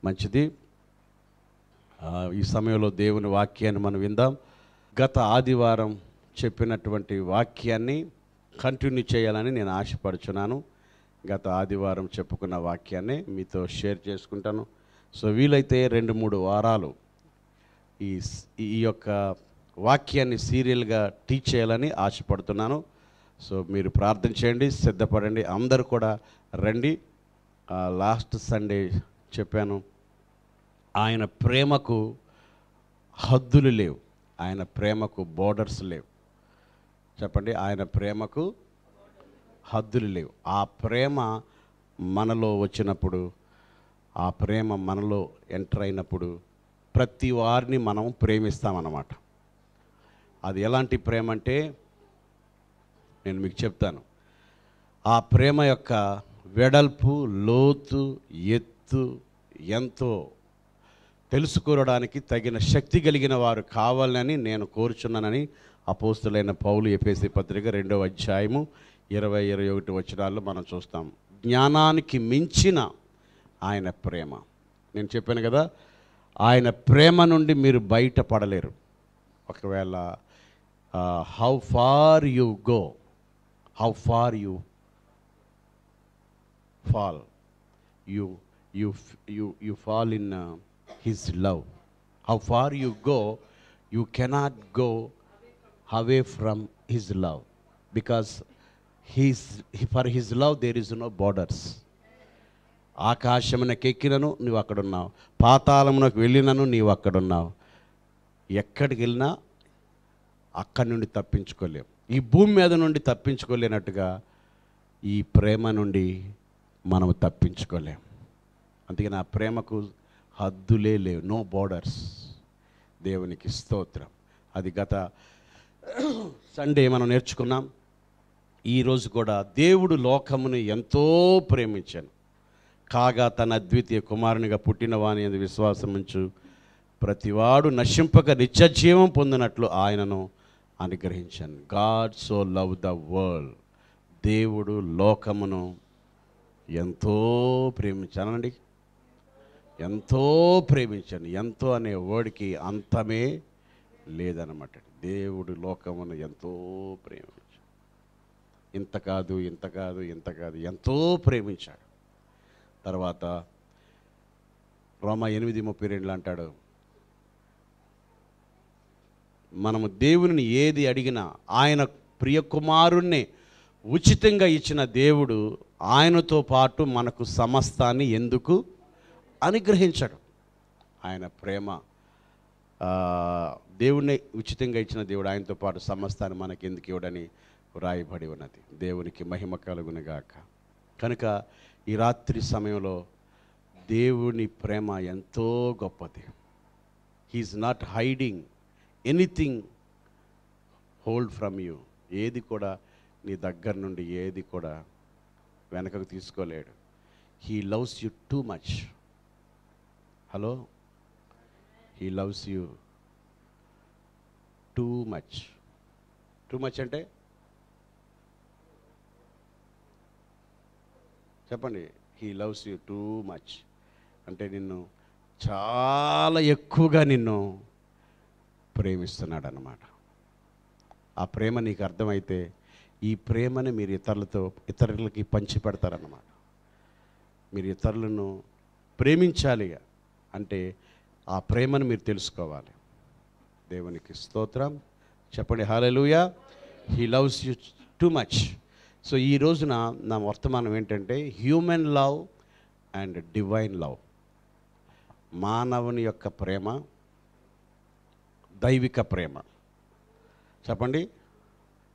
మంచిది. ఈ సమయంలో దేవుని వాక్యాన్ని మనం విందాం. గత ఆదివారం చెప్పినటువంటి వాక్యాన్ని కంటిన్యూ చేయాలని నేను ఆశపడుచున్నాను. గత ఆదివారం చెప్పుకున్న వాక్యాన్ని మీతో షేర్ చేసుకుంటాను. సో వీలైతే 2-3 వారాలు ఈ యొక్క వాక్యాన్ని సీరియల్గా టీచ్ చేయాలని ఆశపడుతున్నాను. సో మీరు ప్రార్థన చేయండి, సిద్ధపడండి, అందరూ కూడా రండి. లాస్ట్ సండే చెప్పాను, ఆయన ప్రేమకు హద్దులు లేవు, ఆయన ప్రేమకు బోర్డర్స్ లేవు. చెప్పండి, ఆయన ప్రేమకు హద్దులు లేవు. ఆ ప్రేమ మనలో వచ్చినప్పుడు, ఆ ప్రేమ మనలో ఎంటర్ అయినప్పుడు ప్రతి వారిని మనం ప్రేమిస్తామన్నమాట. అది ఎలాంటి ప్రేమ అంటే నేను మీకు చెప్తాను. ఆ ప్రేమ యొక్క వెడల్పు, లోతు, ఎత్తు ఎంతో తెలుసుకోవడానికి తగిన శక్తి కలిగిన వారు కావాలని నేను కోరుచున్నానని అపోస్తులైన పౌలు ఎఫెసీ పత్రిక 2వ అధ్యాయము 20-21 వచనాల్లో మనం చూస్తాం. జ్ఞానానికి మించిన ఆయన ప్రేమ. నేను చెప్పాను కదా, ఆయన ప్రేమ నుండి మీరు బయటపడలేరు. ఒకవేళ how far you go, how far you fall, you fall in his love. How far you go, you cannot go away from his love, because for his love there is no borders. ఆకాశమునకు ఎక్కినను నీవు అక్కడున్నావు, పాతాళమునకు వెళ్ళినను నీవు అక్కడున్నావు. ఎక్కడికి వెళ్ళినా అక్కడి నుండి తప్పించుకోలేము. ఈ భూమి మీద నుండి తప్పించుకోలేనట్టుగా ఈ ప్రేమ నుండి మనము తప్పించుకోలేము. అందుకే నా ప్రేమకు హద్దులే లేవు, నో బోర్డర్స్. దేవునికి స్తోత్రం. అది గత సండే మనం నేర్చుకున్నాం. ఈరోజు కూడా దేవుడు లోకమును ఎంతో ప్రేమించాను, కాగా తన అద్వితీయ కుమారునిగా పుట్టిన వాని యందు విశ్వాసముంచు ప్రతివాడు నశింపక నిత్యజీవం పొందినట్లు ఆయనను అనుగ్రహించాను. God so love the world. దేవుడు లోకమును ఎంతో ప్రేమించానండి, ఎంతో ప్రేమించాను. ఎంతో అనే వర్డ్కి అంతమే లేదన్నమాట. దేవుడు లోకమును ఎంతో ప్రేమించాడు. ఇంత కాదు, ఇంత కాదు, ఇంత కాదు, ఎంతో ప్రేమించాడు. తర్వాత రోమా 8:32 అంటాడు, మనము దేవుని ఏది అడిగినా ఆయన ప్రియకుమారుణ్ణి ఉచితంగా ఇచ్చిన దేవుడు ఆయనతో పాటు మనకు సమస్తాన్ని ఎందుకు అనుగ్రహించాడు. ఆయన ప్రేమ, దేవుణ్ణి ఉచితంగా ఇచ్చిన దేవుడు ఆయనతో పాటు సమస్తాన్ని మనకి ఎందుకు ఇవ్వడని వ్రాయబడి ఉన్నది. దేవునికి మహిమ కలుగునుగాక. కనుక ఈ రాత్రి సమయంలో దేవుని ప్రేమ ఎంతో గొప్పది. He's not hiding anything hold from you. ఏది కూడా నీ దగ్గర నుండి ఏది కూడా వెనకకు తీసుకోలేడు. He loves you too much. Hello, he loves you too much. Too much అంటే చెప్పండి. He loves you too much అంటే నిన్ను చాలా ఎక్కువగా నిన్ను ప్రేమిస్తున్నాడు అన్నమాట. ఆ ప్రేమ నీకు అర్థమైతే ఈ ప్రేమని మీరు ఇతరులకి పంచి పెడతారన్నమాట. మీరు ఇతరులను ప్రేమించాలి అంటే ఆ ప్రేమను మీరు తెలుసుకోవాలి. దేవునికి స్తోత్రం. చెప్పండి hallelujah. He loves you too much. So ఈ రోజున నా వర్తమానం ఏంటంటే human love and divine love. మానవుని యొక్క ప్రేమ, దైవిక ప్రేమ. చెప్పండి,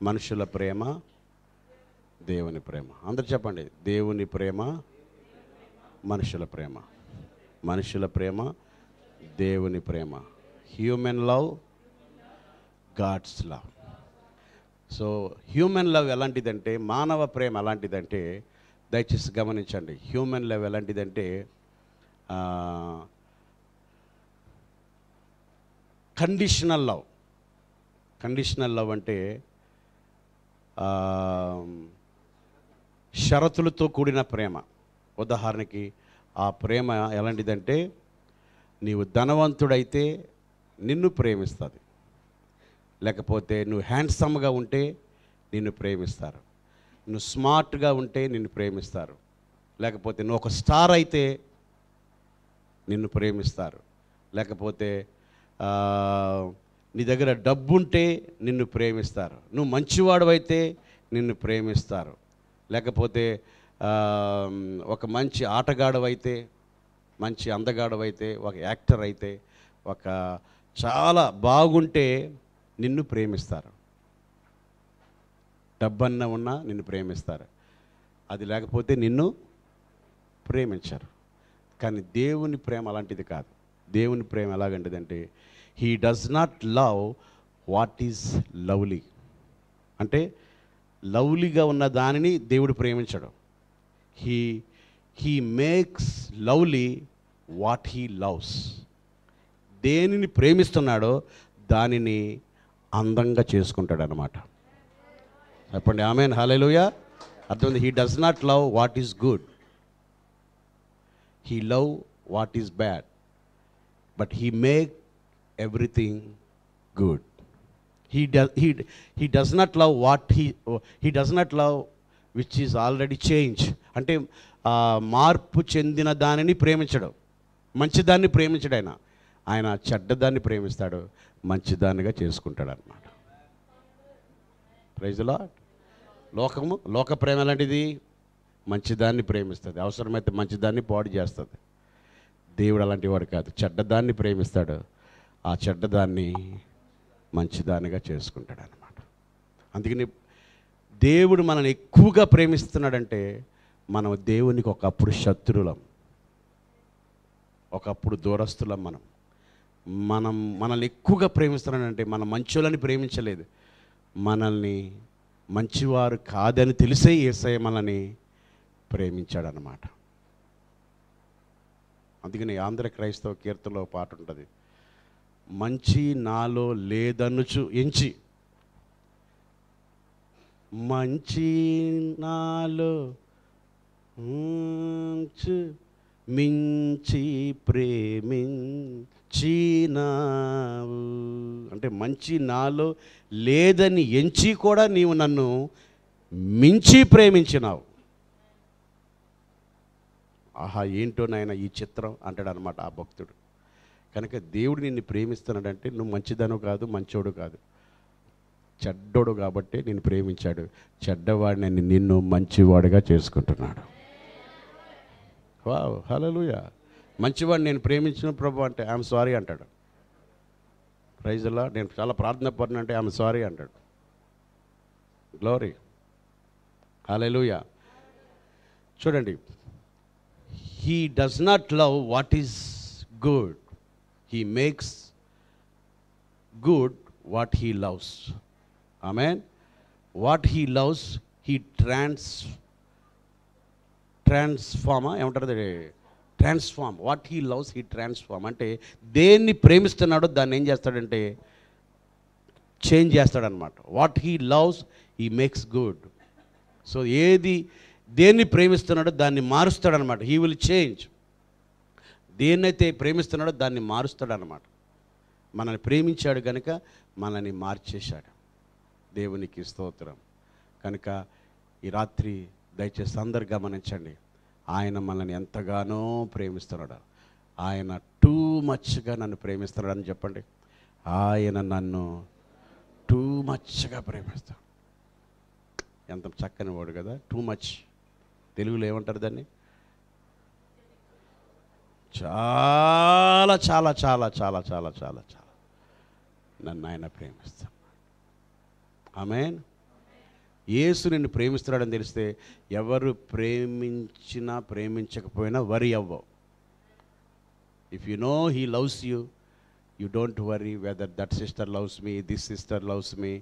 మనుషుల ప్రేమ, దేవుని ప్రేమ. అందరు చెప్పండి, దేవుని ప్రేమ, మనుషుల ప్రేమ. మనుషుల ప్రేమ, దేవుని ప్రేమ. Human love, God's love. So human love ఎలాంటిదంటే, మానవ ప్రేమ ఎలాంటిదంటే, దయచేసి గమనించండి. హ్యూమన్ లవ్ ఎలాంటిదంటే కండిషనల్ లవ్. కండిషనల్ లవ్ అంటే షరతులతో కూడిన ప్రేమ. ఉదాహరణకి ఆ ప్రేమ ఎలాంటిదంటే నీవు ధనవంతుడైతే నిన్ను ప్రేమిస్తుంది, లేకపోతే నువ్వు హ్యాండ్సమ్గా ఉంటే నిన్ను ప్రేమిస్తారు, నువ్వు స్మార్ట్గా ఉంటే నిన్ను ప్రేమిస్తారు, లేకపోతే నువ్వు ఒక స్టార్ అయితే నిన్ను ప్రేమిస్తారు, లేకపోతే నీ దగ్గర డబ్బు ఉంటే నిన్ను ప్రేమిస్తారు, నువ్వు మంచివాడు నిన్ను ప్రేమిస్తారు, లేకపోతే ఒక మంచి ఆటగాడవైతే, మంచి అందగాడవైతే, ఒక యాక్టర్ అయితే, ఒక చాలా బాగుంటే నిన్ను ప్రేమిస్తారు. డబ్బన్న ఉన్నా నిన్ను ప్రేమిస్తారు, అది లేకపోతే నిన్ను ప్రేమించరు. కానీ దేవుని ప్రేమ అలాంటిది కాదు. దేవుని ప్రేమ ఎలాగంటిదంటే he does not love what is lovely. అంటే లవ్లీగా ఉన్న దానిని దేవుడు ప్రేమించడు. He makes lovely what he loves. దేనిని ప్రేమిస్తున్నాడో దానిని అందంగా చేసుకుంటాడు అన్నమాట. చెప్పండి ఆమేన్, హల్లెలూయా. అర్థమైంది? He does not love what is good, he love what is bad, but he make everything good. He does not love what he does not love which is already changed. అంటే మార్పు చెందిన దానిని ప్రేమించడు, మంచిదాన్ని ప్రేమించడు. ఆయన చెడ్డదాన్ని ప్రేమిస్తాడు, మంచిదానిగా చేసుకుంటాడు అన్నమాట. Praise the lord. లోక ప్రేమ లాంటిది, మంచిదాన్ని ప్రేమిస్తుంది, అవసరమైతే మంచిదాన్ని పాడు చేస్తుంది. దేవుడు అలాంటి వాడు కాదు, చెడ్డదాన్ని ప్రేమిస్తాడు, ఆ చెడ్డదాన్ని మంచిదానిగా చేసుకుంటాడు అన్నమాట. అందుకని దేవుడు మనల్ని ఎక్కువగా ప్రేమిస్తున్నాడంటే మనం దేవునికి ఒకప్పుడు శత్రువులం, ఒకప్పుడు దూరస్తులం. మనల్ని ఎక్కువగా ప్రేమిస్తున్నాడంటే మన మంచోళ్ళని ప్రేమించలేదు, మనల్ని మంచివారు కాదని తెలిసే యేసయ్య మనల్ని ప్రేమించాడనమాట. అందుకని ఆంధ్ర క్రైస్తవ కీర్తనలో పాట ఉంటుంది, మంచి నాలో లేదనుచు ఎంచి, మంచి నాలో మించి ప్రేమించినావు. అంటే మంచి నాలో లేదని ఎంచి కూడా నీవు నన్ను మించి ప్రేమించినావు. ఆహా ఏంటో నాయన ఈ చిత్రం అంటాడు అనమాట ఆ భక్తుడు. కనుక దేవుడు నిన్ను ప్రేమిస్తున్నాడంటే నువ్వు మంచిదను కాదు, మంచోడు కాదు, చెడ్డోడు కాబట్టి నిన్ను ప్రేమించాడు. చెడ్డవాడిని నిన్ను మంచివాడిగా చేసుకుంటున్నాడు. Wow, hallelujah. మంచివాడిని నేను ప్రేమించిన ప్రభు అంటే ఐఎమ్ సారీ అంటాడు. Praise the Lord. నేను చాలా ప్రార్థన పడిన అంటే ఐఎమ్ సారీ అంటాడు. Glory, hallelujah. చూడండి, he does not love what is good, he makes good what he loves. Amen. What he loves he transform. What he loves he transform. అంటే దేన్ని ప్రేమిస్తున్నాడో దాన్ని ఏం చేస్తాడంటే చేంజ్ చేస్తాడనమాట. What he loves he makes good. So దేన్ని ప్రేమిస్తున్నాడో దాన్ని మారుస్తాడనమాట. He will change. దేన్నైతే ప్రేమిస్తున్నాడో దాన్ని మారుస్తాడనమాట. మనల్ని ప్రేమించాడు కనుక మనల్ని మార్చేశాడు. దేవునికి స్తోత్రం. కనుక ఈ రాత్రి దయచేసి అందరు గమనించండి, ఆయన మనల్ని ఎంతగానో ప్రేమిస్తున్నాడు. ఆయన టూ మచ్గా నన్ను ప్రేమిస్తున్నాడని చెప్పండి. ఆయన నన్ను టూ మచ్గా ప్రేమిస్తాడు. ఎంత చక్కని వాడు కదా, టూ మచ్. తెలుగులో ఏమంటారు దాన్ని? చాలా చాలా చాలా చాలా చాలా చాలా చాలా నన్ను ఆయన ప్రేమిస్తాడు. ఆమేన్. యేసు నిన్ను ప్రేమిస్తున్నాడని తెలిస్తే ఎవరు ప్రేమించినా ప్రేమించకపోయినా వరి అవ్వవు. If you know he loves you, you don't worry weather that sister loves me, this sister loves me.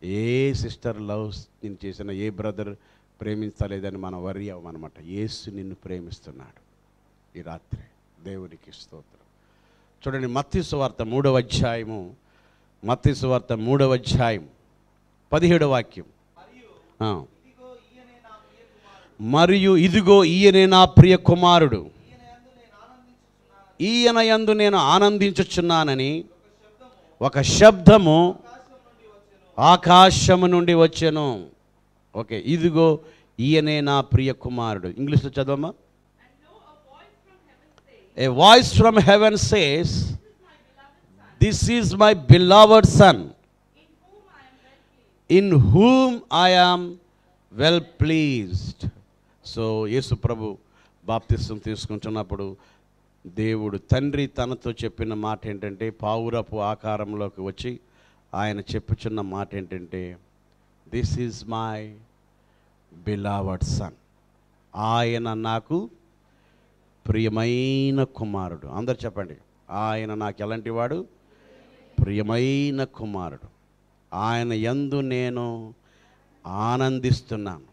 A sister loves నేను చేసిన, ఏ బ్రదర్ ప్రేమించలేదని మనం వరి అవ్వమన్నమాట. యేసు నిన్ను ప్రేమిస్తున్నాడు ఈ రాత్రి. దేవునికి స్తోత్రం. చూడండి, మత్తయి సువార్త 3వ అధ్యాయము, మత్తయి సువార్త 3వ అధ్యాయం 17వ వాక్యం. మరియు ఇదిగో ఈయనే నా ప్రియ కుమారుడు, ఈయన యందు నేను ఆనందించుచున్నానని ఒక శబ్దము ఆకాశము నుండి వచ్చెను. ఓకే, ఇదిగో ఈయనే నా ప్రియ కుమారుడు. ఇంగ్లీష్లో చదవమ్మా. A voice from heaven says, this is my beloved son in whom I am well pleased. So Yesu ప్రభు బాప్తిసం తీసుకుంటున్నప్పుడు దేవుడు తండ్రి తనతో చెప్పిన మాట ఏంటంటే, పావురపు ఆకారంలోకి వచ్చి ఆయన చెప్పుచున్న మాట ఏంటంటే, this is my beloved son, ఆయన నాకు ప్రియమైన కుమారుడు. అందరు చెప్పండి, ఆయన నాకు ఎలాంటి వాడు? ప్రియమైన కుమారుడు. ఆయన యందు నేను ఆనందిస్తున్నాను.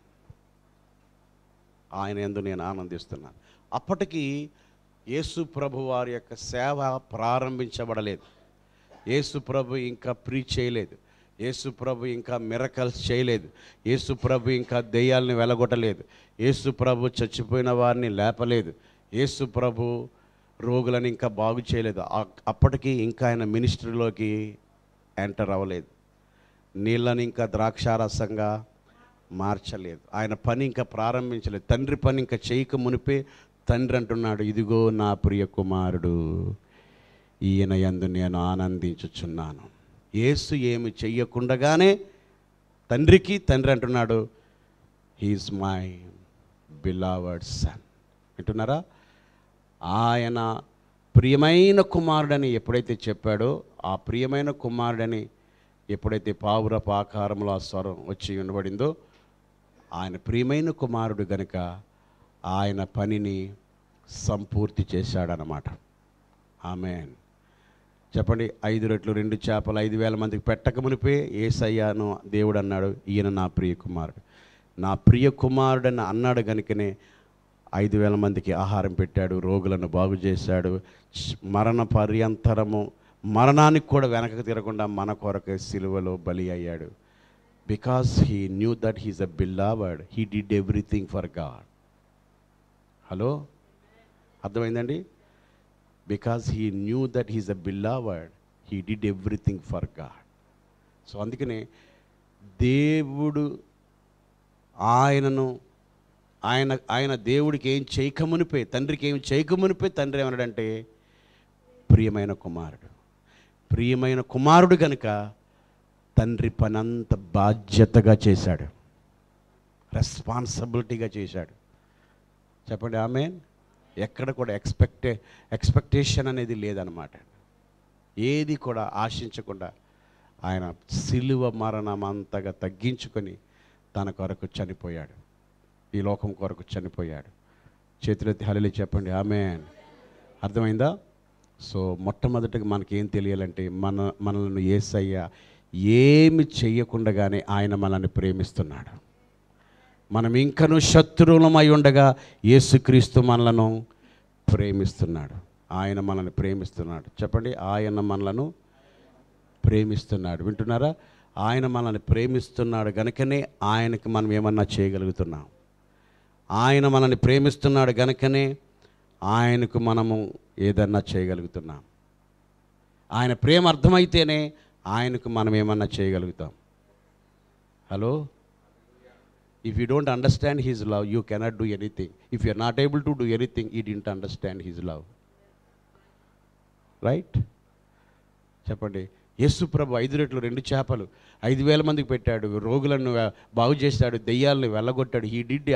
ఆయన యందు నేను ఆనందిస్తున్నాను. అప్పటికి యేసు ప్రభు వారి యొక్క సేవ ప్రారంభించబడలేదు. యేసు ప్రభు ఇంకా ప్రీచ్ చేయలేదు. యేసు ప్రభు ఇంకా మిరకల్స్ చేయలేదు. యేసు ప్రభు ఇంకా దెయ్యాలని వెలగొట్టలేదు. యేసు ప్రభు చచ్చిపోయిన వారిని లేపలేదు. యేసు ప్రభు రోగులను ఇంకా బాగు చేయలేదు. అప్పటికి ఇంకా ఆయన మినిస్ట్రీలోకి ఎంటర్ అవ్వలేదు. నీళ్ళని ఇంకా ద్రాక్షారసంగా మార్చలేదు. ఆయన పని ఇంకా ప్రారంభించలేదు. తండ్రి పని ఇంకా చేయక మునిపే తండ్రి అంటున్నాడు, ఇదిగో నా ప్రియ కుమారుడు, ఈయన యందు నేను ఆనందించుచున్నాను. యేసు ఏమి చెయ్యకుండగానే తండ్రికి తండ్రి అంటున్నాడు, హీఈస్ మై బిలవడ్ సన్. వింటున్నారా? ఆయన ప్రియమైన కుమారుడని ఎప్పుడైతే చెప్పాడో, ఆ ప్రియమైన కుమారుడని ఎప్పుడైతే పావురపు ఆకారంలో ఆ స్వరం వచ్చి వినబడిందో, ఆయన ప్రియమైన కుమారుడు గనుక ఆయన పనిని సంపూర్తి చేశాడనమాట. ఆమేన్. చెప్పండి, 5 రొట్టెలు 2 చేపలు 5,000 మందికి పెట్టక మునిపే యేసయ్యను దేవుడు అన్నాడు, ఈయన నా ప్రియ కుమారుడు. నా ప్రియ కుమారుడని అన్నాడు కనుకనే 5,000 మందికి ఆహారం పెట్టాడు, రోగులను బాగు చేశాడు. మరణ పర్యంతరము, మరణానికి కూడా వెనకకు తిరగకుండా మన కొరకు సిలువలో బలి అయ్యాడు. Because he knew that he's a beloved, he did everything for God. Hello, అర్థమైందండి? Because he knew that he's a beloved, he did everything for God. So అందుకనే దేవుడు ఆయన దేవుడికి ఏం చేయకమునిపే, తండ్రికి ఏం చేయకమునిపే తండ్రి ఏమన్నాడంటే, ప్రియమైన కుమారుడు. ప్రియమైన కుమారుడు కనుక తండ్రి పనంత బాధ్యతగా చేశాడు, రెస్పాన్సిబిలిటీగా చేశాడు. చెప్పండి ఆమేన్. ఎక్కడ కూడా ఎక్స్పెక్టేషన్ అనేది లేదనమాట. ఏది కూడా ఆశించకుండా ఆయన సిలువ మరణం అంతగా తగ్గించుకొని తన కొరకు చనిపోయాడు, ఈ లోకం కొరకు చనిపోయాడు. చేతులెత్తి హల్లెలూయా చెప్పండి ఆమేన్. అర్థమైందా? సో మొట్టమొదటిగా మనకేం తెలియాలంటే, మనల్ని యేసయ్య ఏమి చెయ్యకుండగానే ఆయన మనల్ని ప్రేమిస్తున్నాడు. మనం ఇంకనూ శత్రువులమై ఉండగా యేసుక్రీస్తు మనలను ప్రేమిస్తున్నాడు. ఆయన మనల్ని ప్రేమిస్తున్నాడు. చెప్పండి, ఆయన మనలను ప్రేమిస్తున్నాడు. వింటున్నారా? ఆయన మనల్ని ప్రేమిస్తున్నాడు గనుకనే ఆయనకి మనం ఏమన్నా చేయగలుగుతున్నాం. ఆయన మనల్ని ప్రేమిస్తున్నాడు గనుకనే ఆయనకు మనము ఏదన్నా చేయగలుగుతున్నాం. ఆయన ప్రేమ అర్థమైతేనే ఆయనకు మనం ఏమన్నా చేయగలుగుతాం. Hello, if you don't understand his love, you cannot do anything. If you are not able to do anything, you didn't understand his love. Right? చెప్పండి, యేసు ప్రభు 5 రొట్టెలు 2 చేపలు 5,000 మందికి పెట్టాడు, రోగులను బాగు చేశాడు, దెయ్యాలను వెళ్ళగొట్టాడు. He did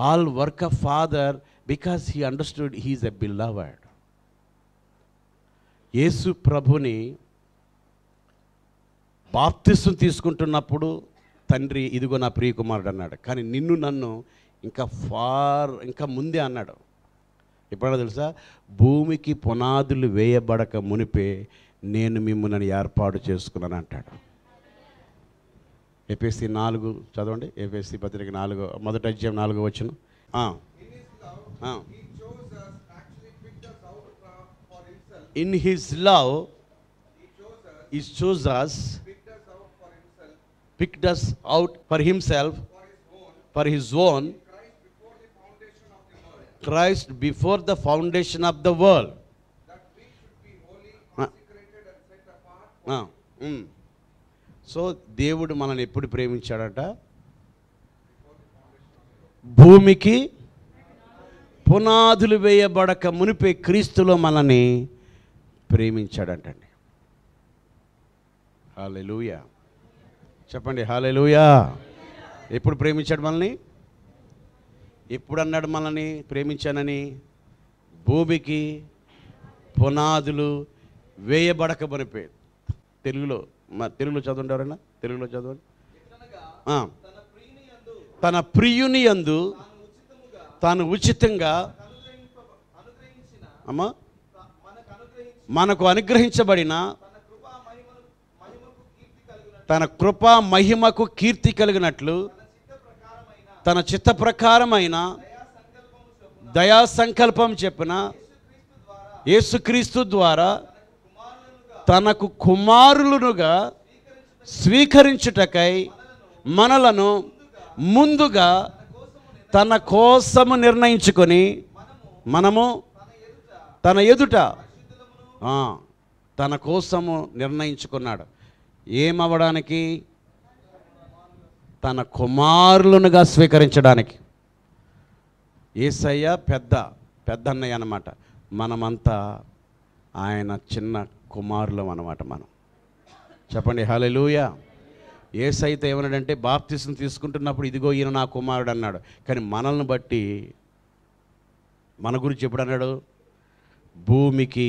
all work of father because he understood he's a beloved. Yesu ప్రభుని బాప్తిసం తీసుకుంటున్నప్పుడు తండ్రి ఇదిగో నా ప్రియ కుమారుడు అన్నాడు. కానీ నిన్ను నన్ను ఇంకా ముందే అన్నాడు. ఎప్పుడన్నా తెలుసా? భూమికి పునాదులు వేయబడక మునిపే నేను మిమ్మల్ని ఏర్పాటు చేసుకున్నాను అంటాడు. ఎఫెసీ 4 చదవండి. ఎఫెసీ పత్రిక 4 మొదటి అధ్యాయం 4వ వచనం. In his love he chose us, picked us out for himself, for his own, Christ before the foundation of the world. So దేవుడు మనల్ని ఎప్పుడు ప్రేమించాడట? భూమికి పునాదులు వేయబడక మునిపే క్రీస్తులో మనల్ని ప్రేమించాడంటండి. హల్లెలూయా, చెప్పండి హల్లెలూయా. ఎప్పుడు ప్రేమించాడు మనల్ని? ఎప్పుడు అన్నాడు మనల్ని ప్రేమించానని? భూమికి పునాదులు వేయబడక మునిపే. తెలుగులో చదవండి, ఎవరైనా తెలుగులో చదవండి. తన ప్రియుని యందు తాను ఉచితంగా అమ్మా మనకు అనుగ్రహించబడిన తన కృపా మహిమకు కీర్తి కలిగినట్లు తన చిత్త ప్రకారమైన దయా సంకల్పం చెప్పిన యేసుక్రీస్తు ద్వారా తనకు కుమారులుగా స్వీకరించుటకై మనలను ముందుగా తన కోసము నిర్ణయించుకొని మనము తన ఎదుట తన కోసము నిర్ణయించుకున్నాడు. ఏమవ్వడానికి? తన కుమారులుగా స్వీకరించడానికి. యేసయ్య పెద్దన్నయ్య అన్నమాట. మనమంతా ఆయన చిన్న కుమారులం అన్నమాట. మనం చెప్పండి హల్లెలూయా. యేసయ్య ఏమన్నాడంటే బాప్తిసం తీసుకుంటున్నప్పుడు ఇదిగో ఈయన నా కుమారుడు అన్నాడు. కానీ మనల్ని బట్టి మన గురించి ఎప్పుడు అన్నాడు? భూమికి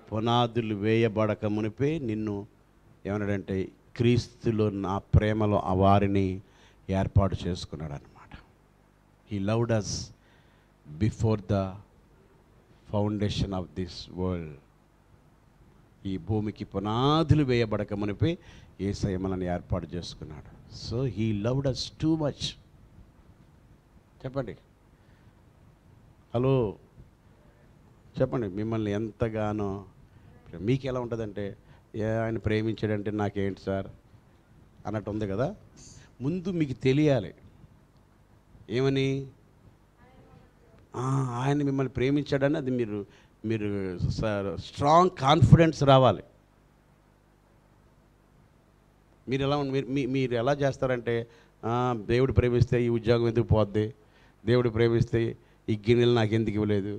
పునాదులు వేయబడక మునిపే నిన్ను ఏమన్నాడంటే క్రీస్తులో నా ప్రేమలో ఆ వారిని ఏర్పాటు చేసుకున్నాడు అన్నమాట. He loved us before the foundation of this world. ఈ భూమికి పునాదులు వేయబడక మునిపే యేసయ్య మనల్ని ఏర్పాటు చేసుకున్నాడు. So he loved us too much. చెప్పండి హలో, చెప్పండి మిమ్మల్ని ఎంతగానో. మీకు ఎలా ఉంటుందంటే ఆయన ప్రేమించాడంటే నాకేంటి సార్ అన్నట్టు ఉంది కదా. ముందు మీకు తెలియాలి ఏమని, ఆయన మిమ్మల్ని ప్రేమించాడని అది మీరు స్ట్రాంగ్ కాన్ఫిడెన్స్ రావాలి. మీరు ఎలా చేస్తారంటే దేవుడు ప్రేమిస్తే ఈ ఉద్యోగం ఎందుకు పోద్ది, దేవుడు ప్రేమిస్తే ఈ గిన్నెలు నాకు ఎందుకు ఇవ్వలేదు.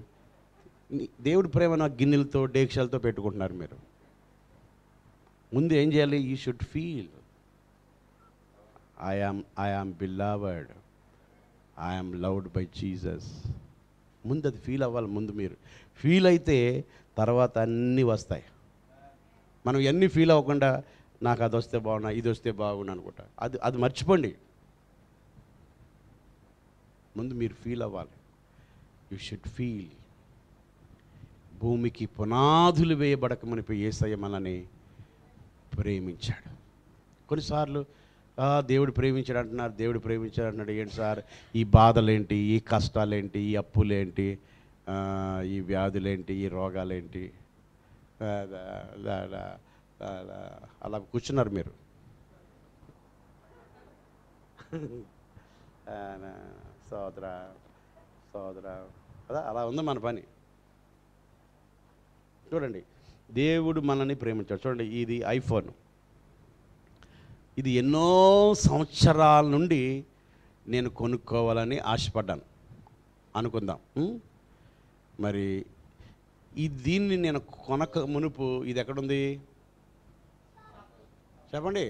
దేవుడి ప్రేమ నాకు గిన్నెలతో డేక్షలతో పెట్టుకుంటున్నారు మీరు. ముందు ఏం చేయాలి? You should feel I am beloved, I am loved by Jesus. ముందు అది ఫీల్ అవ్వాలి. ముందు మీరు ఫీల్ అయితే తర్వాత అన్నీ వస్తాయి. మనం ఎన్ని ఫీల్ అవ్వకుండా నాకు అది వస్తే బాగున్నా, ఇది వస్తే బాగున్నా అనుకుంటా, అది మర్చిపోండి. ముందు మీరు ఫీల్ అవ్వాలి. You should feel. భూమికి పునాదులు వేయబడక మునిపై యేసయ్య మనల్ని ప్రేమించాడు. కొన్నిసార్లు దేవుడు ప్రేమించాడు అంటున్నారు, దేవుడు ప్రేమించాడు అంటున్నాడు. ఏంటి సార్ ఈ బాధలేంటి, ఈ కష్టాలేంటి, ఈ అప్పులేంటి, ఈ వ్యాధులేంటి, ఈ రోగాలేంటి, అలా కూర్చున్నారు మీరు. సోదరా అలా ఉంది మన పని. చూడండి దేవుడు మనల్ని ప్రేమించాడు. చూడండి ఇది ఐఫోన్, ఇది ఎన్నో సంవత్సరాల నుండి నేను కొనుక్కోవాలని ఆశపడ్డాను అనుకుందాం. మరి దీన్ని నేను కొనక మునుపు ఇది ఎక్కడుంది చెప్పండి?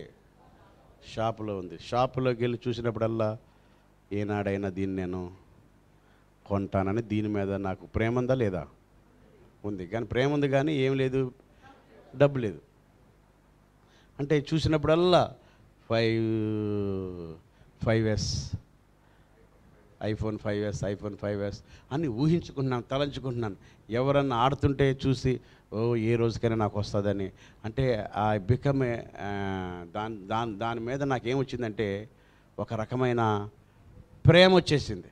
షాపులో ఉంది. షాపులోకి వెళ్ళి చూసినప్పుడల్లా ఏనాడైనా దీన్ని నేను కొంటానని దీని మీద నాకు ప్రేమ ఉందా లేదా? ఉంది. కానీ ప్రేమ ఉంది కానీ ఏం లేదు, డబ్బు లేదు. అంటే చూసినప్పుడల్లా 5S ఐఫోన్ 5S అని ఊహించుకుంటున్నాను, తలంచుకుంటున్నాను. ఎవరన్నా ఆడుతుంటే చూసి ఏ రోజుకైనా నాకు వస్తుందని. అంటే ఐ బికమ్ దాని మీద నాకేమొచ్చిందంటే ఒక రకమైన ప్రేమ వచ్చేసింది.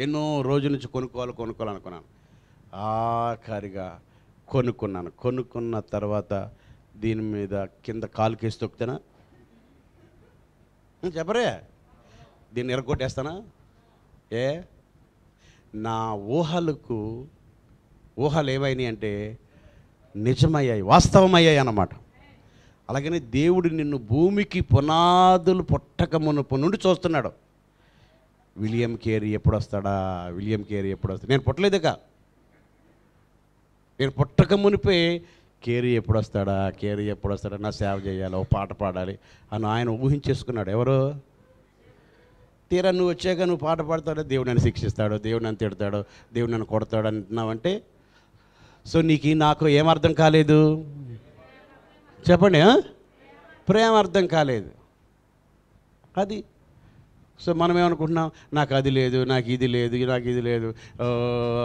ఎన్నో రోజుల నుంచి కొనుక్కోవాలనుకున్నాను. ఆఖరిగా కొనుక్కున్న తర్వాత దీని మీద కింద కాలు కేసి తొక్కుతానా చెప్పరే? దీన్ని ఎరగొట్టేస్తానా? ఏ నా ఊహలు ఏమైనాయి అంటే నిజమయ్యాయి, వాస్తవమయ్యాయి అన్నమాట. అలాగని దేవుడు నిన్ను భూమికి పునాదులు పుట్టక మునుపు నుండి చూస్తున్నాడు. విలియం కేరీ ఎప్పుడు వస్తాడా, విలియం కేరీ ఎప్పుడు వస్తాడు. నేను పుట్టలేదుగా, నేను పుట్టక మునిపే కేరీ ఎప్పుడు వస్తాడా, కేరీ ఎప్పుడు వస్తాడా, నా సేవ చేయాలి, ఓ పాట పాడాలి అని ఆయన ఊహించేసుకున్నాడు. ఎవరు? తీరా నువ్వు వచ్చాక నువ్వు పాట పాడతాడో దేవుడు నన్ను శిక్షిస్తాడో, దేవుడు నన్ను తిడతాడో, దేవుడు నన్ను కొడతాడు అంటున్నావంటే, సో నీకు నాకు ఏమర్థం కాలేదు చెప్పండి? ప్రేమ అర్థం కాలేదు. అది సో మనం ఏమనుకుంటున్నాం, నాకు అది లేదు, నాకు ఇది లేదు, నాకు ఇది లేదు,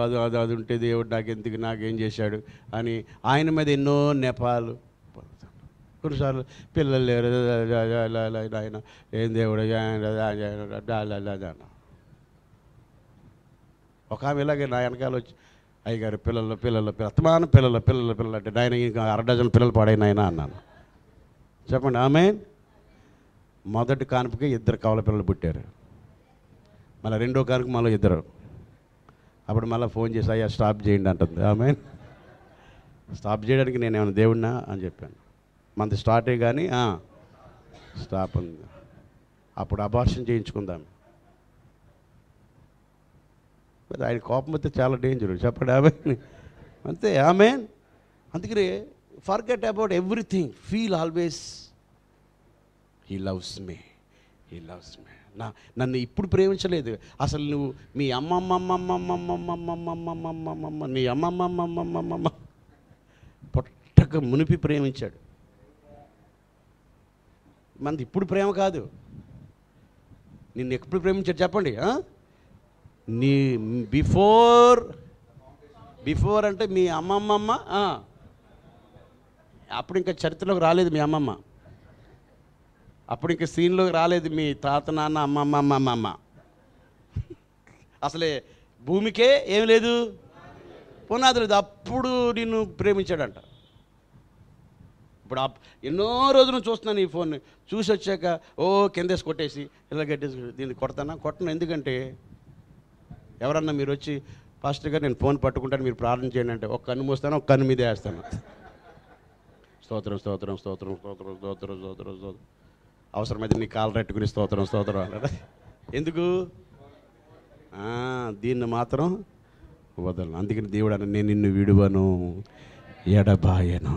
అది అది అది ఉంటే దేవుడు నాకెందుకు, నాకేం చేశాడు అని ఆయన మీద ఎన్నో నెపాలు. కొన్నిసార్లు పిల్లలు లేరు, ఆయన ఏం దేవుడు ఒక ఆమె ఇలాగే నా వెనకాల వచ్చి, అయ్యగారు పిల్లలు అత్తమాన పిల్లలు అంటే ఆయన ఇంకా 6 డజన్ పిల్లలు పాడైన ఆయన అన్నాను. చెప్పండి ఆమె. మొదటి కానుపుకి 2 కవల పిల్లలు పుట్టారు, మళ్ళీ రెండో కానుపు మళ్ళీ 2. అప్పుడు మళ్ళీ ఫోన్ చేసి అయ్యా స్టాప్ చేయండి అంటుంది ఆమె. స్టాప్ చేయడానికి నేను ఏమైనా దేవుడినా అని చెప్పాను. మనది స్టార్టే కానీ స్టాప్ ఉంది. అప్పుడు అబార్షన్ చేయించుకుందాం. ఆయన కోపం అయితే చాలా డేంజర్. చెప్పండి ఆమె. అంతే ఆమె. అందుకని forget about everything, feel always he loves me. నన్ను ఇప్పుడు ప్రేమించలేదు అసలు. నువ్వు మీ అమ్మమ్మమ్మమ్మమ్మమ్మమ్మమ్మమ్మమ్మమ్మమ్మ నీ అమ్మమ్మమ్మమ్మమ్మమ్మ పుట్టక మునిపి ప్రేమించాడు. మనది ఇప్పుడు ప్రేమ కాదు. నిన్ను ఎప్పుడు ప్రేమించాడు చెప్పండి? నీ బిఫోర్ అంటే మీ అమ్మమ్మమ్మ, అప్పుడు ఇంకా చరిత్రలోకి రాలేదు మీ అమ్మమ్మ, అప్పుడు ఇంకా సీన్లోకి రాలేదు మీ తాత నాన్న అమ్మమ్మమ్మమ్మ. అసలే భూమికే ఏమి లేదు, పునాది లేదు. అప్పుడు నిన్ను ప్రేమించాడంట. ఇప్పుడు ఎన్నో రోజులు చూస్తున్నాను ఈ ఫోన్ని. చూసి వచ్చాక కిందేసి కొట్టేసి ఇలా కట్టేసి దీన్ని కొట్టను. ఎందుకంటే ఎవరన్నా మీరు వచ్చి ఫాస్ట్గా నేను ఫోన్ పట్టుకుంటాను మీరు ప్రార్థన చేయండి అంటే ఒక కన్ను మూస్తాను, ఒక కన్ను మీదే వేస్తాను. స్తోత్రం స్తోత్రం స్తోత్రం స్తోత్రం స్తోత్రం స్తోత్రం స్తోత్రం. అవసరమైతే నీ కాలు రెట్టుకుని స్తోత్రం స్తోత్రం అన్నాడు. ఎందుకు? దీన్ని మాత్రం వదలను. అందుకని దేవుడు అన్న నేను నిన్ను విడువను ఎడబాయను.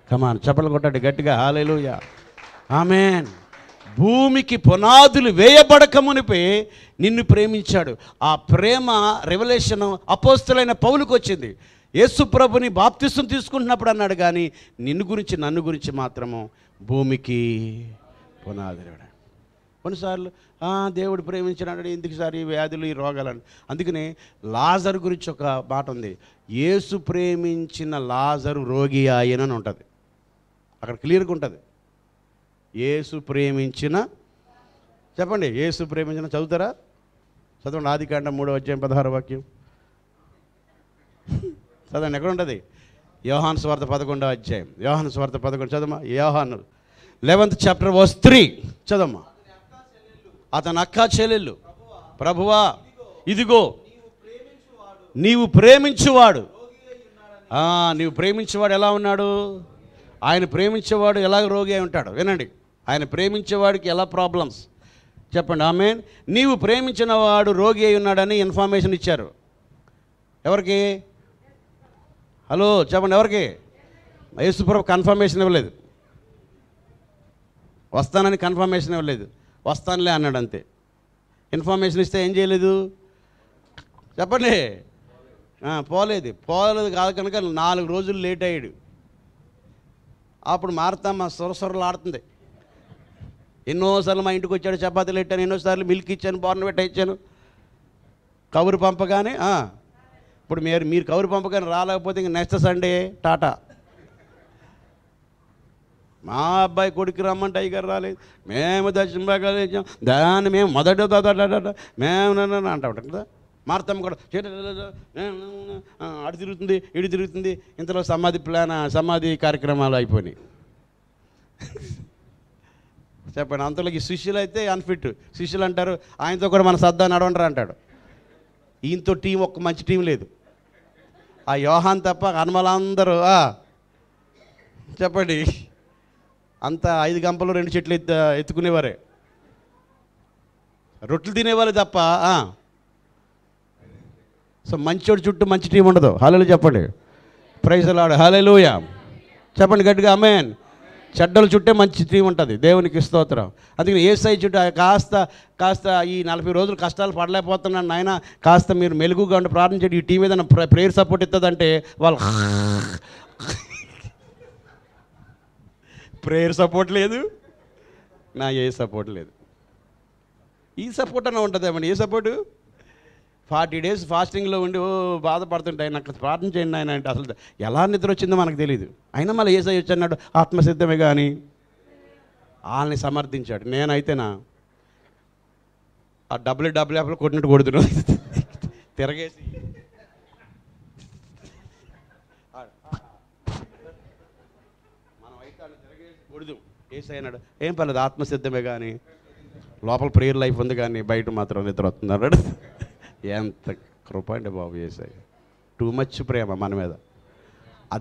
కమాన్ చప్పలు కొట్టండి గట్టిగా. హల్లెలూయా ఆమేన్. భూమికి పునాదులు వేయబడక మునిపే నిన్ను ప్రేమించాడు. ఆ ప్రేమ రెవల్యూషన్ అపోస్తలైన పౌలుకు వచ్చింది. యేసు ప్రభుని బాప్తిసం తీసుకుంటున్నప్పుడు అన్నాడు, కానీ నిన్ను గురించి నన్ను గురించి మాత్రము భూమికి పునాదులు. కొన్నిసార్లు దేవుడు ప్రేమించినాడు, ఎందుకు సార్ ఈ వ్యాధులు ఈ రోగాలని. అందుకని లాజరు గురించి ఒక మాట ఉంది, యేసు ప్రేమించిన లాజరు రోగి ఆయనని ఉంటుంది. అక్కడ క్లియర్గా ఉంటుంది. యేసు ప్రేమించిన, చెప్పండి యేసు ప్రేమించిన, చదువుతారా? చదవండి. ఆదికాండం 3వ అధ్యాయం 16వ వాక్యం చదవండి. ఎక్కడ ఉంటుంది? యోహాను సువార్త 11వ అధ్యాయం. యోహాను సువార్త 11 చదమ్మా. యోహాను 11th chapter verse 3 చదమ్మా. అతని అక్క చెల్లెళ్ళు, ప్రభువా ఇదిగో నీవు ప్రేమించువాడు. నీవు ప్రేమించేవాడు ఎలా ఉన్నాడు? ఆయన ప్రేమించేవాడు ఎలా రోగి అయి ఉంటాడు? వినండి, ఆయన ప్రేమించేవాడికి ఎలా ప్రాబ్లమ్స్ చెప్పండి. ఆమేన్. నీవు ప్రేమించిన వాడు రోగి అయి ఉన్నాడని ఇన్ఫర్మేషన్ ఇచ్చారు. ఎవరికి? హలో చెప్పండి, ఎవరికి? యేసుప్రభు కన్ఫర్మేషన్ ఇవ్వలేదు. వస్తానని కన్ఫర్మేషన్ ఇవ్వలేదు. వస్తానులే అన్నాడు అంతే. ఇన్ఫర్మేషన్ ఇస్తే ఏం చేయలేదు చెప్పండి? పోలేదు కాదు కనుక 4 రోజులు లేట్ అయ్యాడు. అప్పుడు మారతామ్మ సొరసొరలు ఆడుతుంది. ఎన్నోసార్లు మా ఇంటికి వచ్చాడు, చపాతీలు పెట్టాను, ఎన్నోసార్లు మిల్క్ ఇచ్చాను, బోర్నవిటా ఇచ్చాను. కబురు పంపగానే ఇప్పుడు మీరు కబురు పంపగానే రాలేకపోతే ఇంక నెక్స్ట్ సండే టాటా. మా అబ్బాయి కొడుకు రమ్మంటే అయ్యగారు రాలేదు, మేము దర్శనం ఇచ్చాం, దాన్ని మేము మొదట మేము అంటా ఉంటాం కదా. మార్తమ్మ కూడా అటు తిరుగుతుంది ఇటు తిరుగుతుంది. ఇంతలో సమాధి కార్యక్రమాలు అయిపోయినాయి. చెప్పండి. అంతలోకి శిష్యులు అయితే అన్ఫిట్. శిష్యులు అంటారు ఆయనతో కూడా మన సర్దా నడవంటారు అంటాడు. ఈయనతో టీం ఒక్క మంచి టీం లేదు. ఆ యోహాన్ తప్ప హనుమలందరూ చెప్పండి అంత 5 గంపలు 2 చెట్లు ఎత్తుకునేవారే, రొట్టెలు తినేవారు తప్ప. సో మంచోడి చుట్టూ మంచి టీం ఉండదు. హల్లెలూయా చెప్పండి. Praise the lord. హల్లెలూయా చెప్పండి గట్టిగా ఆమేన్. చెడ్డల చుట్టే మంచి టీం ఉంటుంది. దేవునికి స్తోత్రం. అందుకని యేసయ్య చుట్టూ కాస్త ఈ 40 రోజులు కష్టాలు పడలేకపోతున్నాను నాయన, కాస్త మీరు మెలుగుగా ఉండి ప్రార్థన చేయండి, ఈ టీం ఏదైనా ప్రేయర్ సపోర్ట్ ఇస్తుందంటే వాళ్ళు ప్రేయర్ సపోర్ట్ లేదు, నా ఏ సపోర్ట్ లేదు. ఈ సపోర్ట్ అన్న ఉంటుంది ఏమండి. ఏ సపోర్టు? 40 days ఫాస్టింగ్లో ఉండి బాధపడుతుంటాయి, నాకు ప్రార్థన చేయండి ఆయన అంటే అసలు ఎలా నిద్ర వచ్చిందో మనకు తెలియదు. అయినా మళ్ళీ యేసయ్య వచ్చి అన్నాడు ఆత్మసిద్ధమే కానీ వాళ్ళని సమర్థించాడు. నేనైతేనా ఆ డబ్బులు కొట్టినట్టు కొడుతున్నాను తిరగేసి మనం అయితే తిరగేసి కొడుదు. యేసయ్య అన్నాడు ఏం పర్లేదు ఆత్మసిద్ధమే కానీ, లోపల ప్రేయర్ లైఫ్ ఉంది కానీ బయట మాత్రం నిద్ర వస్తుంది అన్నాడు. ఎంత కృప అండి బాబు యేసయ్య. టూ మచ్ ప్రేమ మన మీద.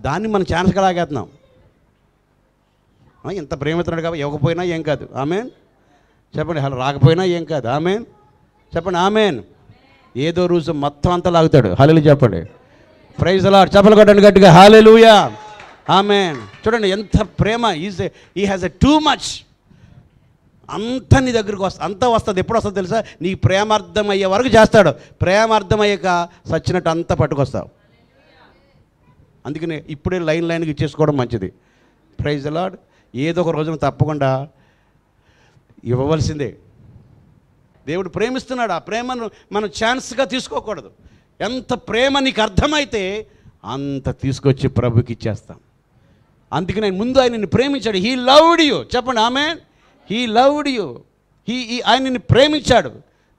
దాన్ని మనం ఛాన్స్గా లాగేస్తున్నాం. ఇంత ప్రేమిస్తున్నాడు కాబట్టి ఇవ్వకపోయినా ఏం కాదు. ఆమేన్ చెప్పండి. అలా రాకపోయినా ఏం కాదు. ఆమేన్ చెప్పండి. ఆమేన్. ఏదో రోజు మొత్తం అంతా లాగుతాడు. హల్లెలూయా చెప్పండి. Praise the Lord. చప్పలు కొట్టండి గట్టిగా. Hallelujah amen. చూడండి ఎంత ప్రేమ. He has a too much. అంతా నీ దగ్గరికి అంతా వస్తుంది. ఎప్పుడు వస్తుంది తెలుసా? నీ ప్రేమ అర్థమయ్యే వరకు చేస్తాడు. ప్రేమ అర్థమయ్యాక సచ్చినట్టు అంతా పట్టుకొస్తావు. అందుకని ఇప్పుడే లైన్గా ఇచ్చేసుకోవడం మంచిది. Praise the lord. ఏదో ఒక రోజున తప్పకుండా ఇవ్వవలసిందే. దేవుడు ప్రేమిస్తున్నాడు. ఆ ప్రేమను మనం ఛాన్స్గా తీసుకోకూడదు. ఎంత ప్రేమ నీకు అర్థమైతే అంత తీసుకొచ్చి ప్రభుకి ఇచ్చేస్తాం. అందుకని ముందు ఆయనని ప్రేమించాడు. He loved you. చెప్పండి ఆమేన్. He loved you. ఆయనని ప్రేమించాడు.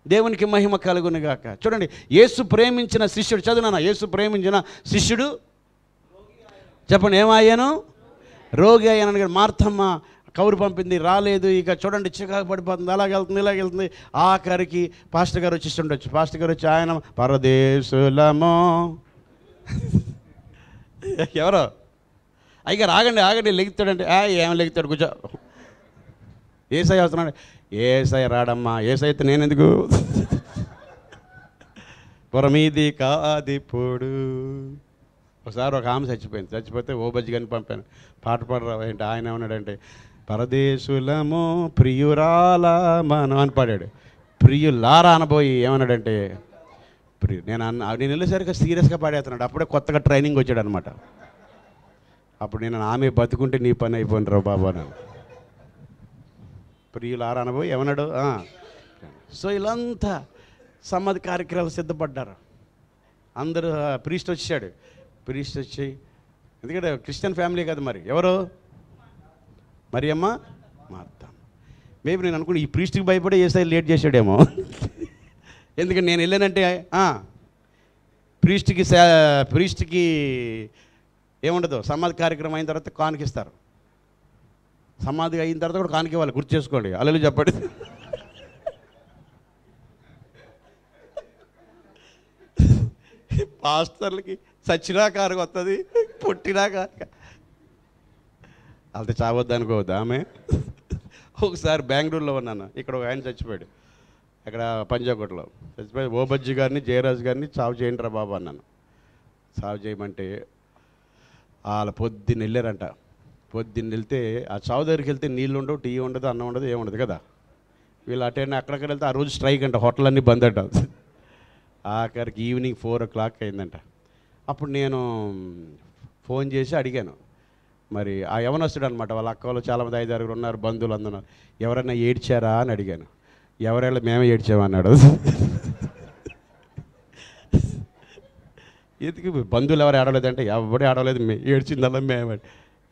దేవునికి మహిమ కలుగునుగాక. చూడండి యేసు ప్రేమించిన శిష్యుడు, చదువునా, యేసు ప్రేమించిన శిష్యుడు చెప్పండి ఏమయ్యాను? రోగి అయ్యాను. మార్తమ్మ కౌరు పంపింది, రాలేదు. ఇక చూడండి చికాకు పడిపోతుంది, ఇలాగెళ్తుంది. ఆఖరికి పాస్టర్ గారు వచ్చి ఉండొచ్చు. పాస్టర్ గారు వచ్చి ఆయన పరదేశులమో ఎవరో అయ్యగారు ఆగండి లెగుతాడంటే ఏం లెగుతాడు కూర్చో. యేసయ్య వస్తున్నాడు. యేసయ్య రాడమ్మా. యేసయ్య అయితే నేనెందుకు? పొరమీది కాదిప్పుడు. ఒకసారి ఒక ఆమె చచ్చిపోతే ఓబజ్జి గారిని పంపాను, పాట పాడరా ఏంటి. ఆయన ఏమన్నాడంటే పరదేశులము ప్రియురాలా మనం అని పాడాడు. ప్రియులారా అనబోయి ఏమన్నాడంటే నేను వెళ్ళేసరికి సీరియస్గా పాడేస్తున్నాడు. అప్పుడే కొత్తగా ట్రైనింగ్ వచ్చాడు అనమాట. అప్పుడు నేను ఆమె బతుకుంటే నీ పని అయిపోయిన రావు బాబా నన్ను. ప్రియులారా అనబోయి ఏమన్నాడు. సో ఇలాంతా సమాధి కార్యక్రమాలు సిద్ధపడ్డారు అందరూ. ప్రీస్ట్ వచ్చాడు. ప్రీస్ట్ వచ్చి, ఎందుకంటే క్రిస్టియన్ ఫ్యామిలీ కదా, మరి ఎవరు? మరి అమ్మ మార్త. మేబీ నేను అనుకుని ఈ ప్రీస్ట్కి భయపడి యేసయ్య లేట్ చేశాడేమో. ఎందుకంటే నేను వెళ్ళానంటే ప్రీస్ట్కి ఏముండదు. సమాధి కార్యక్రమం అయిన తర్వాత కానుకిస్తారు. సమాధి అయిన తర్వాత కూడా కానుక ఇవ్వాలి, గుర్తు చేసుకోండి. అల్లెలు చెప్పండి. పాస్టర్లకి చచ్చినా కారు వస్తుంది, పుట్టినా కారు. వాళ్ళతో చావద్దు అనుకోవద్దు. ఆమె ఒకసారి బెంగళూరులో ఉన్నాను. ఇక్కడ ఒక ఆయన చచ్చిపోయాడు, అక్కడ పంజాగుట్టలో చచ్చిపోయి. ఓబజ్జి గారిని జయరాజు గారిని చావు చేయండి రా బాబు అన్నాను. చావు చేయమంటే వాళ్ళ పొద్దున్న వెళ్ళారంట. పొద్దున్న వెళ్తే ఆ చావు దగ్గరికి వెళ్తే నీళ్ళు ఉండవు, టీ ఉండదు, అన్నం ఉండదు, ఏముండదు కదా. వీళ్ళు అటెండ్ అక్కడికి వెళ్తే ఆ రోజు స్ట్రైక్ అంట, హోటల్ అన్నీ బంద్ అంట. ఆఖరికి ఈవినింగ్ 4 o'clock అయిందంట. అప్పుడు నేను ఫోన్ చేసి అడిగాను, మరి ఆ యవనస్తుడు అనమాట, వాళ్ళ అక్క వాళ్ళు చాలామంది 5-6 ఉన్నారు, బంధువులు అందరూ, ఎవరైనా ఏడ్చారా అని అడిగాను. ఎవరైనా మేమే ఏడ్చామన్నాడు. ఎందుకు బంధువులు ఎవరు ఆడలేదంటే ఎవడే ఆడలేదు, ఏడ్చిందల్లా మేమే.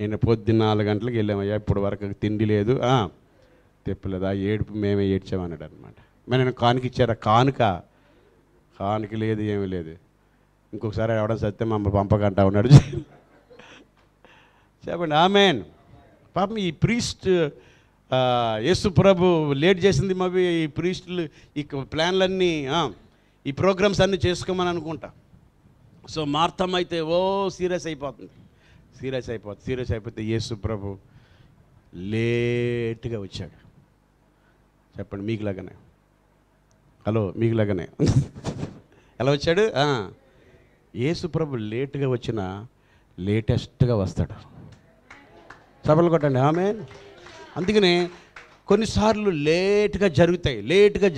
నేను పొద్దున్న 4 గంటలకు వెళ్ళామయ్యా, ఇప్పుడు వరకు తిండి లేదు, తెప్పలేదు, ఆ ఏడుపు మేమే ఏడ్చామన్నాడు అనమాట. మరి నేను కానుక ఇచ్చారా? కానుక లేదు, ఏమీ లేదు. ఇంకొకసారి ఎవడం సత్యం మమ్మల్ని పంపకంటా ఉన్నాడు. చెప్పండి ఆమెన్. పాపం ఈ ప్రీస్ట్ యేసు ప్రభు లేట్ చేసింది మావి ఈ ప్రీస్టులు ఈ ప్లాన్లన్నీ ఈ ప్రోగ్రామ్స్ అన్నీ చేసుకోమని అనుకుంటా. సో మార్తమ్మ అయితే సీరియస్ అయిపోతే యేసు ప్రభు లేట్గా వచ్చాడు. చెప్పండి, మీకులాగానే. హలో, మీకులాగానే ఎలా వచ్చాడు? యేసు ప్రభు లేట్గా వచ్చినా లేటెస్ట్గా వస్తాడు. చప్పట్లు కొట్టండి, ఆమేన్. అందుకనే కొన్నిసార్లు లేట్గా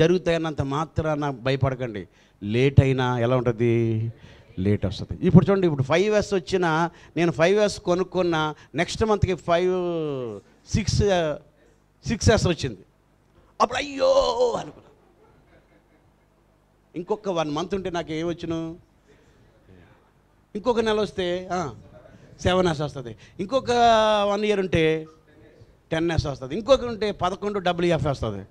జరుగుతాయి అన్నంత మాత్రాన భయపడకండి. లేట్ అయినా ఎలా ఉంటుంది? లేట్ వస్తుంది. ఇప్పుడు చూడండి, ఇప్పుడు 5S వచ్చినా నేను 5S కొనుక్కున్నా, నెక్స్ట్ మంత్కి 6S వచ్చింది. అప్పుడు అయ్యో అనుకున్నా. ఇంకొక 1 మంత్ ఉంటే నాకు ఏమొచ్చును? ఇంకొక నెల వస్తే 7S వస్తుంది. ఇంకొక 1 ఇయర్ ఉంటే 10S వస్తుంది. ఇంకొక ఉంటే 11 WF వస్తుంది.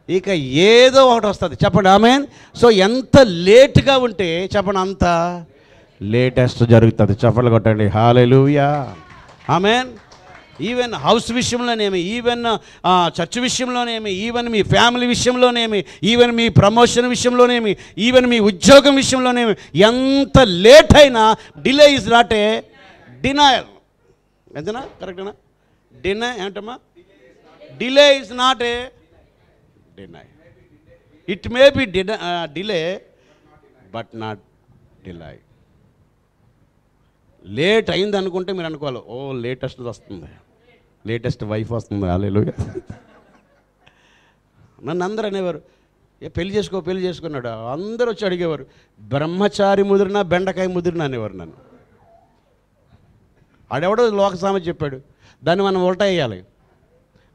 ఇక ఏదో ఒకటి వస్తుంది. చెప్పండి, ఆమేన్. సో ఎంత లేట్గా ఉంటే చెప్పండి అంత లేటెస్ట్ జరుగుతుంది. చప్పట్లు కొట్టండి, హల్లెలూయా, ఆమేన్. ఈవెన్ హౌస్ విషయంలోనేమి, ఈవెన్ చర్చ్ విషయంలోనేమి, ఈవెన్ మీ ఫ్యామిలీ విషయంలోనేమి, ఈవెన్ మీ ప్రమోషన్ విషయంలోనేమి, ఈవెన్ మీ ఉద్యోగం విషయంలోనేమి, ఎంత లేట్ అయినా delay is not a denial. ఎంతనా కరెక్టేనా? ఏంటమ్మా? Delay is not a deny. It may be delay but not delay. Late అయింది అనుకుంటే మీరు అనుకోవాలి, లేటెస్ట్ వస్తుంది, లేటెస్ట్ వైఫ్ వస్తుంది. హల్లెలూయా. నన్ను అందరూ అనేవారు, పెళ్లి చేసుకున్నాడు. అందరూ వచ్చి అడిగేవారు, బ్రహ్మచారి ముదిరినా బెండకాయ ముదిరినా అనేవారు నన్ను. ఆడెవడో లోక సామెత చెప్పాడు, దాన్ని మనం ఉల్టా వేయాలి.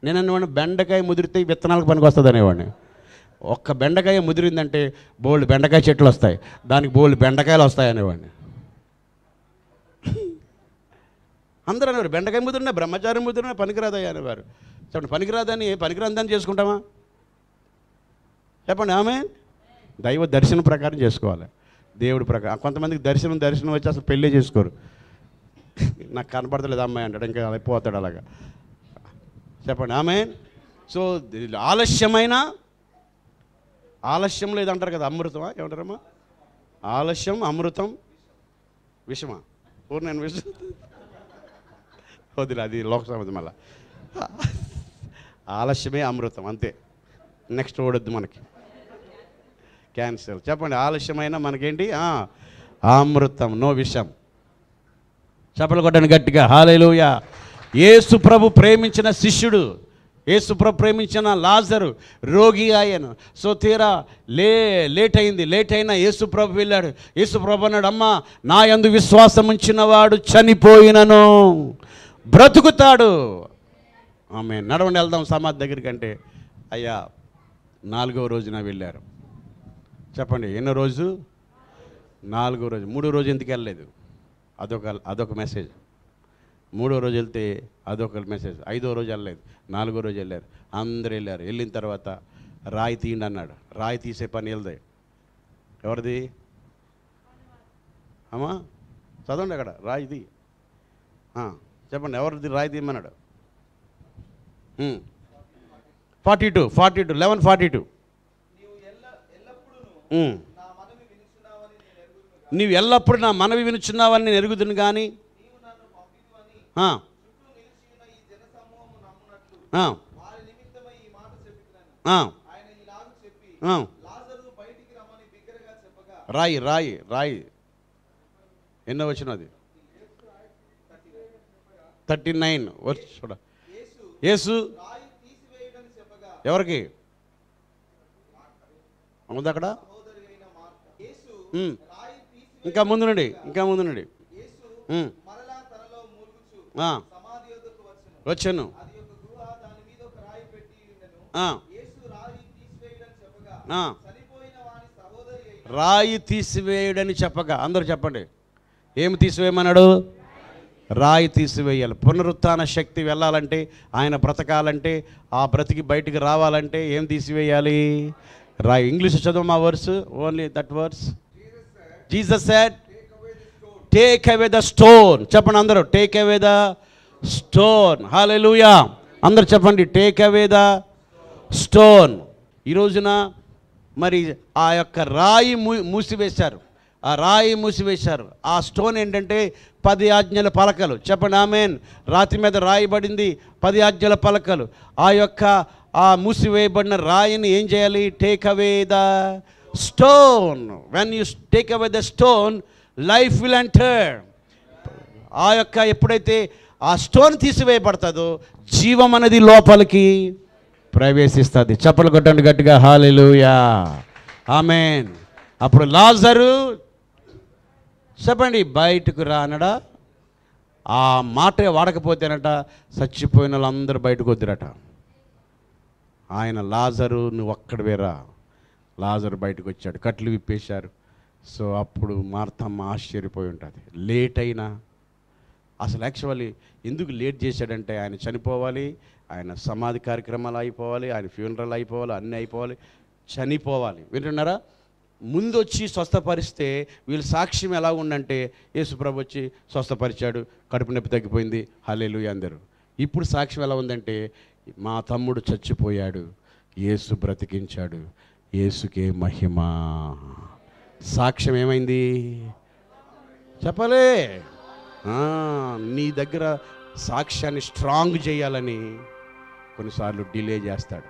నేను అనేవాడిని, బెండకాయ ముదిరితే విత్తనాలకు పనికి వస్తుంది అనేవాడిని. ఒక్క బెండకాయ ముదిరిందంటే బోల్డ్ బెండకాయ చెట్లు వస్తాయి, దానికి బోల్డ్ బెండకాయలు వస్తాయి అనేవాడిని. అందరూ అనేవారు, బెండకాయ ముదిరినా బ్రహ్మచారి ముదిరినా పనికిరాదయ్యా అనేవారు. చెప్పండి, పనికిరాదని చేసుకుంటామా? చెప్పండి, ఆమె దైవ దర్శనం ప్రకారం చేసుకోవాలి, దేవుడి ప్రకారం. కొంతమందికి దర్శనం వచ్చి అసలు పెళ్ళే చేసుకోరు. నాకు కనపడతలేదు అమ్మాయి అంటాడు, ఇంకా అయిపోతాడు అలాగా. చెప్పండి, ఆమేన్. సో ఆలస్యం లేదంటారు కదా, అమృతమా ఏమంటారమ్మా? ఆలస్యం అమృతం విషమా? నేను విషం వదిలే, అది లోకసమతి. మళ్ళా ఆలస్యమే అమృతం, అంతే. నెక్స్ట్ ఓడొద్దు మనకి, క్యాన్సర్. చెప్పండి, ఆలస్యమైనా మనకేంటి? అమృతం, నో విషం. చప్పలు కొట్టండి గట్టిగా, హల్లెలూయా. యేసు ప్రభు ప్రేమించిన శిష్యుడు, యేసు ప్రభు ప్రేమించిన లాజరు రోగి ఆయను. సో తీరా లేట్ అయినా యేసు ప్రభు వెళ్ళాడు. యేసు ప్రభు అన్నాడు, అమ్మా నా యందు విశ్వాసం ఉంచిన వాడు చనిపోయినను బ్రతుకుతాడు. ఆమె నడవండి వెళ్దాం సమాధి దగ్గరికి అంటే, అయ్యా 4వ రోజున వెళ్ళారు. చెప్పండి, ఎన్నో రోజు? 4వ రోజు. 3వ రోజు ఎందుకు వెళ్ళలేదు? అదొక మెసేజ్. 3వ రోజు వెళ్తే అదొక మెసేజ్. 5వ రోజు వెళ్ళలేదు, 4వ రోజు వెళ్ళారు. అందరూ వెళ్ళారు. వెళ్ళిన తర్వాత రాయి తీయండి అన్నాడు. రాయి తీసే పని వెళ్దాయి. ఎవరిది అమ్మా? చదవండి అక్కడ, రాయిది. చెప్పండి, ఎవరిది రాయి తీయమన్నాడు? 42 11:42. నీవు ఎల్లప్పుడు నా మనవి వినుచున్నావని నేను ఎరుగుదును కానీ రాయి ఎన్నో వచ్చినది? 39 వచ్చి చూడ. యేసు ఎవరికి ఉంది అక్కడ? ఇంకా ముందు నుండి వచ్చాను. రాయి తీసివేయుడని చెప్పగా, అందరూ చెప్పండి, ఏమి తీసివేయమన్నాడు? రాయి తీసివేయాలి. పునరుత్థాన శక్తి వెళ్ళాలంటే, ఆయన బ్రతకాలంటే, ఆ బ్రతికి బయటికి రావాలంటే ఏం తీసివేయాలి? రాయి. ఇంగ్లీష్ చదువు మా verse, only that verse. Jesus said, take away the stone. చెప్పండి అందరూ, take away the stone. Hallelujah. అందరు చెప్పండి, టేక్ అవే ద స్టోన్. ఈ రోజున మరి ఆ యొక్క రాయి మూసివేశారు. ఆ రాయి మూసివేశారు. ఆ స్టోన్ ఏంటంటే 10 ఆజ్ఞల పలకలు. చెప్పండి ఆమేన్. రాతి మీద రాయబడింది 10 ఆజ్ఞల పలకలు. ఆ యొక్క ఆ మూసివేయబడిన రాయిని ఏం చేయాలి? Take away the stone. When you take away the stone, life will enter. ఆ యొక్క ఎప్పుడైతే ఆ స్టోన్ తీసివేయబడుతుందో జీవం అనేది లోపలికి ప్రవేశిస్తుంది. చప్పలు కొట్టండి గట్టిగా, హల్లెలూయా, ఆమేన్. అప్పుడు లాజరు చెప్పండి బయటకు రానడా. ఆ మాట వాడకపోతేనట చచ్చిపోయిన వాళ్ళందరూ బయటకు వద్దురట. ఆయన లాజరు నువ్వు ఒక్కడివేరా. లాజరు బయటకు వచ్చాడు, కట్లు విప్పేశారు. సో అప్పుడు మార్తమ్మ ఆశ్చర్యపోయి ఉంటుంది. లేట్ అయినా అసలు యాక్చువల్లీ ఎందుకు లేట్ చేశాడంటే ఆయన చనిపోవాలి, ఆయన సమాధి కార్యక్రమాలు అయిపోవాలి, ఆయన ఫ్యూనరల్ అయిపోవాలి, అన్నీ అయిపోవాలి, చనిపోవాలి. వింటున్నారా? ముందు వచ్చి స్వస్థపరిస్తే వీళ్ళ సాక్ష్యం ఎలా ఉందంటే యేసుప్రభు వచ్చి స్వస్థపరిచాడు, కడుపు నొప్పి తగ్గిపోయింది, హల్లెలూయా అందరూ. ఇప్పుడు సాక్ష్యం ఎలా ఉందంటే మా తమ్ముడు చచ్చిపోయాడు, యేసు బ్రతికించాడు, యేసుకే మహిమ. సాక్ష్యం ఏమైంది చెప్పలే. నీ దగ్గర సాక్ష్యాన్ని స్ట్రాంగ్ చేయాలని కొన్నిసార్లు డిలే చేస్తాడు.